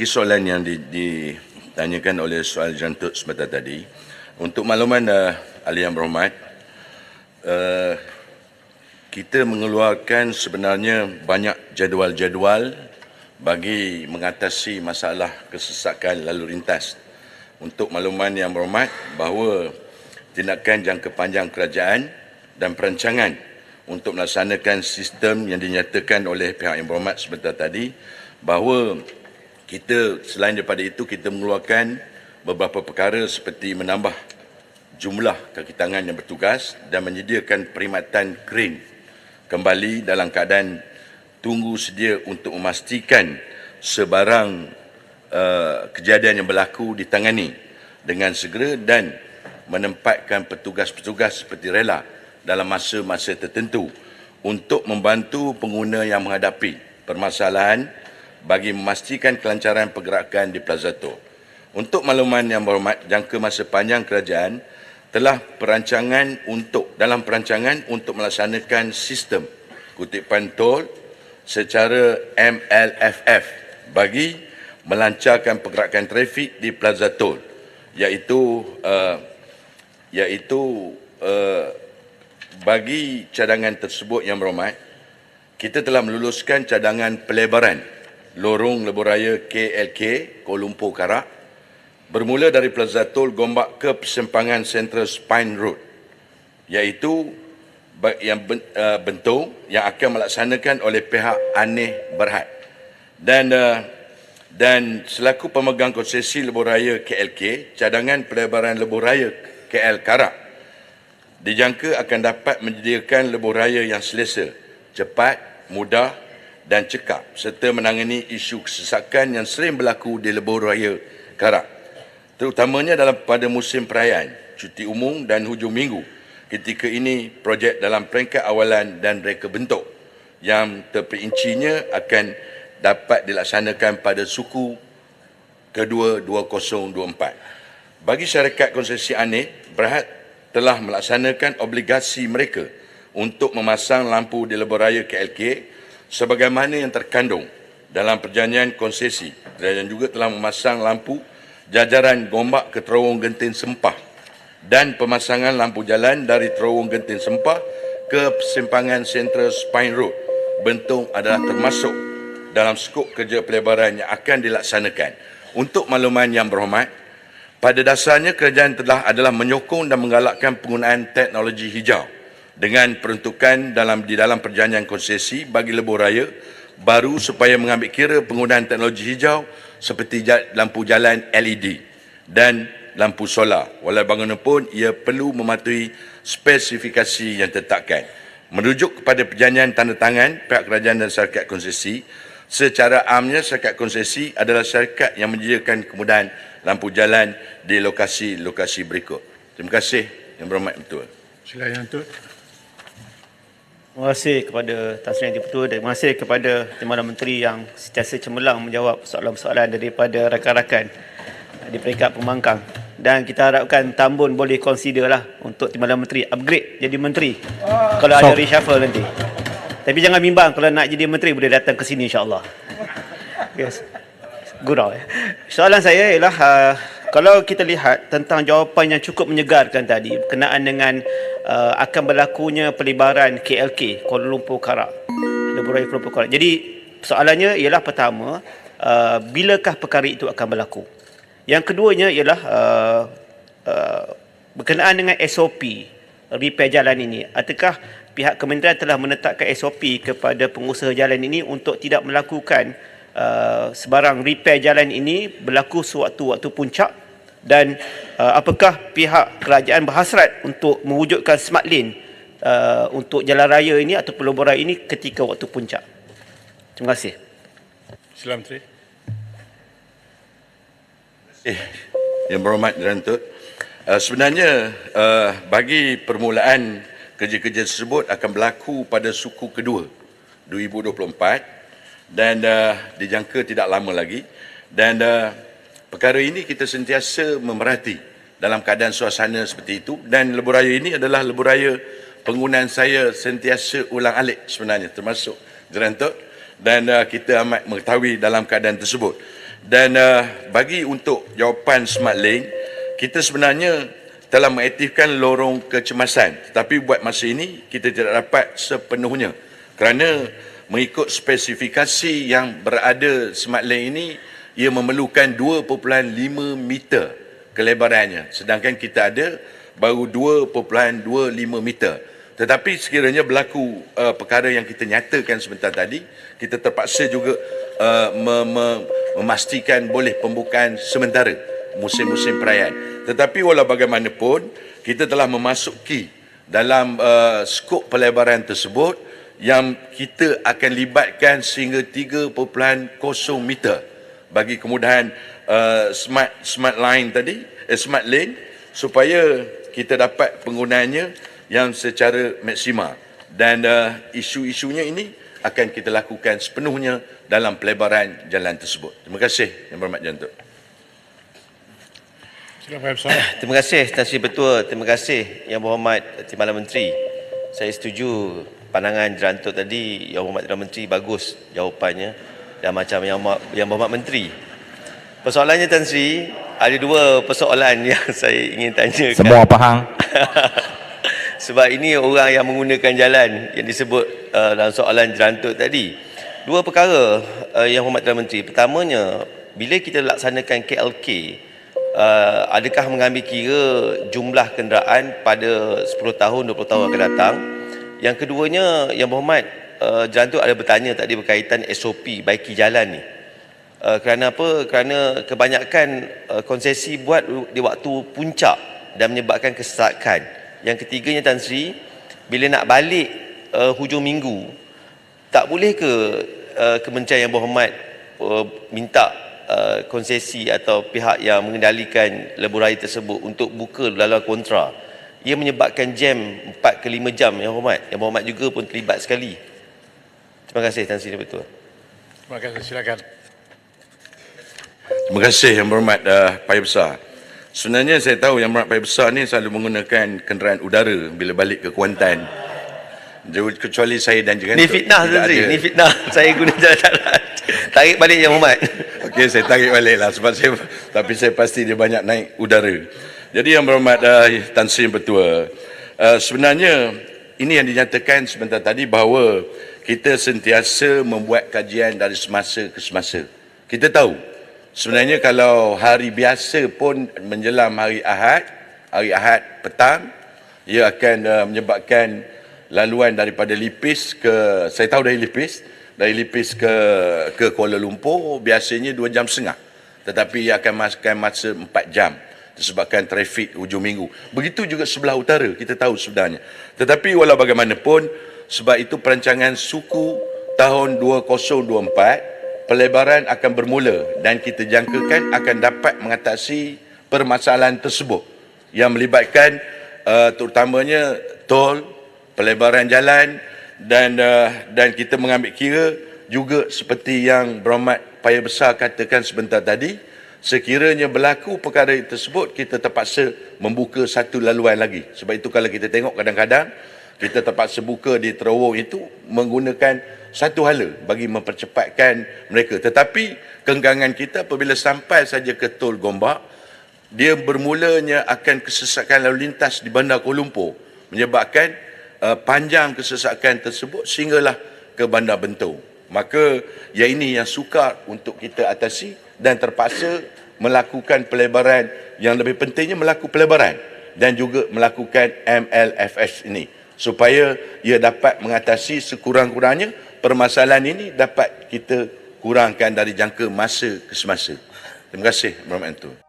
segi soalan yang ditanyakan oleh soal jantut sebentar tadi, untuk makluman ahli yang berhormat, kita mengeluarkan sebenarnya banyak jadual-jadual bagi mengatasi masalah kesesakan lalu lintas. Untuk makluman yang berhormat, bahawa tindakan jangka panjang kerajaan dan perancangan untuk melaksanakan sistem yang dinyatakan oleh pihak yang berhormat sebentar tadi, bahawa kita selain daripada itu kita mengeluarkan beberapa perkara seperti menambah jumlah kaki tangan yang bertugas dan menyediakan perkhidmatan kren kembali dalam keadaan tunggu sedia untuk memastikan sebarang kejadian yang berlaku ditangani dengan segera dan menempatkan petugas-petugas seperti rela dalam masa-masa tertentu untuk membantu pengguna yang menghadapi permasalahan bagi memastikan kelancaran pergerakan di Plaza Tol. Untuk makluman yang berhormat, jangka masa panjang kerajaan telah dalam perancangan untuk melaksanakan sistem kutipan tol secara MLFF bagi melancarkan pergerakan trafik di Plaza Tol, iaitu bagi cadangan tersebut yang berhormat, kita telah meluluskan cadangan pelebaran lorong lebuh-raya KLK Kuala Lumpur Karak bermula dari Plaza Tol Gombak ke persimpangan Central Spine Road, iaitu yang bentuk yang akan melaksanakan oleh pihak Aneh Berhad dan selaku pemegang konsesi lebuh-raya KLK, cadangan pelebaran lebuh-raya KL Karak dijangka akan dapat menyediakan lebuh-raya yang selesa, cepat, mudah dan cekap serta menangani isu kesesakan yang sering berlaku di lebuh-raya Karak, terutamanya pada musim perayaan, cuti umum dan hujung minggu. Ketika ini, projek dalam peringkat awalan dan reka bentuk yang terperincinya akan dapat dilaksanakan pada suku kedua 2024. Bagi syarikat konsesi Aneh Berhad telah melaksanakan obligasi mereka untuk memasang lampu di lebuh-raya KLK sebagaimana yang terkandung dalam perjanjian konsesi. Kerajaan juga telah memasang lampu jajaran Gombak ke Terowong Genting Sempah dan pemasangan lampu jalan dari Terowong Genting Sempah ke persimpangan Central Spine Road Bentong adalah termasuk dalam skop kerja pelebaran yang akan dilaksanakan. Untuk makluman yang berhormat, pada dasarnya kerajaan adalah menyokong dan menggalakkan penggunaan teknologi hijau dengan peruntukan di dalam perjanjian konsesi bagi lebuh raya baru supaya mengambil kira penggunaan teknologi hijau seperti lampu jalan LED dan lampu solar. Walau bagaimanapun ia perlu mematuhi spesifikasi yang ditetapkan. Merujuk kepada perjanjian tanda tangan pihak kerajaan dan syarikat konsesi, secara amnya syarikat konsesi adalah syarikat yang menyediakan kemudahan lampu jalan di lokasi-lokasi berikut. Terima kasih yang berhormat Ketua. Silakan Yang Tut. Terima kasih kepada Tan Sri Yang Di-Pertua dan terima kasih kepada Timbalan Menteri yang sentiasa cemerlang menjawab soalan-soalan daripada rakan-rakan di peringkat pembangkang. Dan kita harapkan Tambun boleh consider lah untuk Timbalan Menteri upgrade jadi menteri kalau ada reshuffle nanti. Tapi jangan bimbang, kalau nak jadi menteri boleh datang ke sini insya-Allah. Yes. Gurau. Soalan saya ialah kalau kita lihat tentang jawapan yang cukup menyegarkan tadi berkenaan dengan akan berlakunya pelebaran KLK Kuala Lumpur Karak, lebuh-raya Kuala Lumpur Karak. Jadi soalannya ialah pertama, bilakah perkara itu akan berlaku? Yang keduanya ialah berkenaan dengan SOP repair jalan ini. Adakah pihak kementerian telah menetapkan SOP kepada pengusaha jalan ini untuk tidak melakukan sebarang repair jalan ini berlaku sewaktu-waktu puncak, dan apakah pihak kerajaan berhasrat untuk mewujudkan smart lane untuk jalan raya ini atau lebuh raya ini ketika waktu puncak? Terima kasih. Sila Menteri. Yang berhormat Yang Tut, sebenarnya bagi permulaan kerja-kerja tersebut akan berlaku pada suku kedua 2024 dan dijangka tidak lama lagi, dan perkara ini kita sentiasa memerhati dalam keadaan suasana seperti itu, dan lebuh raya ini adalah lebuh raya penggunaan saya sentiasa ulang-alik sebenarnya termasuk Gerantok, dan kita amat mengetahui dalam keadaan tersebut. Dan bagi untuk jawapan smart lane, kita sebenarnya telah mengaktifkan lorong kecemasan, tetapi buat masa ini kita tidak dapat sepenuhnya kerana mengikut spesifikasi yang berada smart lane ini, ia memerlukan 2.5 meter kelebarannya, sedangkan kita ada baru 2.25 meter. Tetapi sekiranya berlaku perkara yang kita nyatakan sebentar tadi, kita terpaksa juga memastikan boleh pembukaan sementara musim-musim perayaan. Tetapi walau bagaimanapun, kita telah memasuki dalam skop pelebaran tersebut yang kita akan libatkan sehingga 3.0 meter bagi kemudahan smart lane supaya kita dapat penggunaannya yang secara maksimal. Dan isu-isunya ini akan kita lakukan sepenuhnya dalam pelebaran jalan tersebut. Terima kasih Yang Berhormat Jantuk. Silakan Pak Besar. Terima kasih Tan Sri Ketua, terima kasih Yang Berhormat Timbalan Menteri. Saya setuju pandangan Jerantut tadi, Yang Berhormat Timbalan Menteri bagus jawapannya dan macam Yang Berhormat Menteri. Persoalannya Tan Sri, ada dua persoalan yang saya ingin tanyakan. Semua faham. Sebab ini orang yang menggunakan jalan yang disebut dalam soalan Jerantut tadi. Dua perkara Yang Berhormat Timbalan Menteri. Pertamanya, bila kita laksanakan KLK, adakah mengambil kira jumlah kenderaan pada 10 tahun, 20 tahun akan datang? Yang keduanya, Yang Berhormat Jerantut ada bertanya tadi berkaitan SOP baiki jalan ni. Kerana apa? Kerana kebanyakan konsesi buat di waktu puncak dan menyebabkan kesesakan. Yang ketiganya Tan Sri, bila nak balik hujung minggu, tak boleh ke Kementerian Yang Berhormat minta konsesi atau pihak yang mengendalikan lebuh raya tersebut untuk buka laluan kontra? Ia menyebabkan jam 4 ke 5 jam Yang Berhormat. Yang Berhormat juga pun terlibat sekali. Terima kasih Tan Sri Ketua. Terima kasih, silakan. Terima kasih Yang Berhormat Paya Besar. Sebenarnya saya tahu Yang Berhormat Paya Besar ni selalu menggunakan kenderaan udara bila balik ke Kuantan. Kecuali saya dan Jerantut. Ni fitnah Tan Sri, ni fitnah. Saya guna jalan darat. Tarik balik Yang Berhormat. Okey, saya tarik balik lah sebab tapi saya pasti dia banyak naik udara. Jadi Yang Berhormat Tan Sri Ketua, sebenarnya ini yang dinyatakan sebentar tadi bahawa kita sentiasa membuat kajian dari semasa ke semasa. Kita tahu sebenarnya kalau hari biasa pun menjelang hari Ahad petang, ia akan menyebabkan laluan daripada Lipis ke, saya tahu dari Lipis ke Kuala Lumpur biasanya 2 jam setengah. Tetapi ia akan makan masa 4 jam disebabkan trafik hujung minggu. Begitu juga sebelah utara, kita tahu sebenarnya. Tetapi walau bagaimanapun, sebab itu perancangan suku tahun 2024, pelebaran akan bermula dan kita jangkakan akan dapat mengatasi permasalahan tersebut yang melibatkan terutamanya tol, pelebaran jalan dan kita mengambil kira juga seperti yang Berhormat Paya Besar katakan sebentar tadi, sekiranya berlaku perkara tersebut kita terpaksa membuka satu laluan lagi. Sebab itu kalau kita tengok kadang-kadang kita terpaksa buka di terowong itu menggunakan satu hala bagi mempercepatkan mereka. Tetapi kenggangan kita apabila sampai saja ke Tol Gombak, dia bermulanya akan kesesakan lalu lintas di Bandar Kuala Lumpur menyebabkan panjang kesesakan tersebut sehinggalah ke Bandar Bentong. Maka yang ini yang sukar untuk kita atasi dan terpaksa melakukan pelebaran, yang lebih pentingnya melakukan pelebaran dan juga melakukan MLFS ini supaya ia dapat mengatasi sekurang-kurangnya permasalahan ini dapat kita kurangkan dari jangka masa ke semasa. Terima kasih Berhormat Tuan.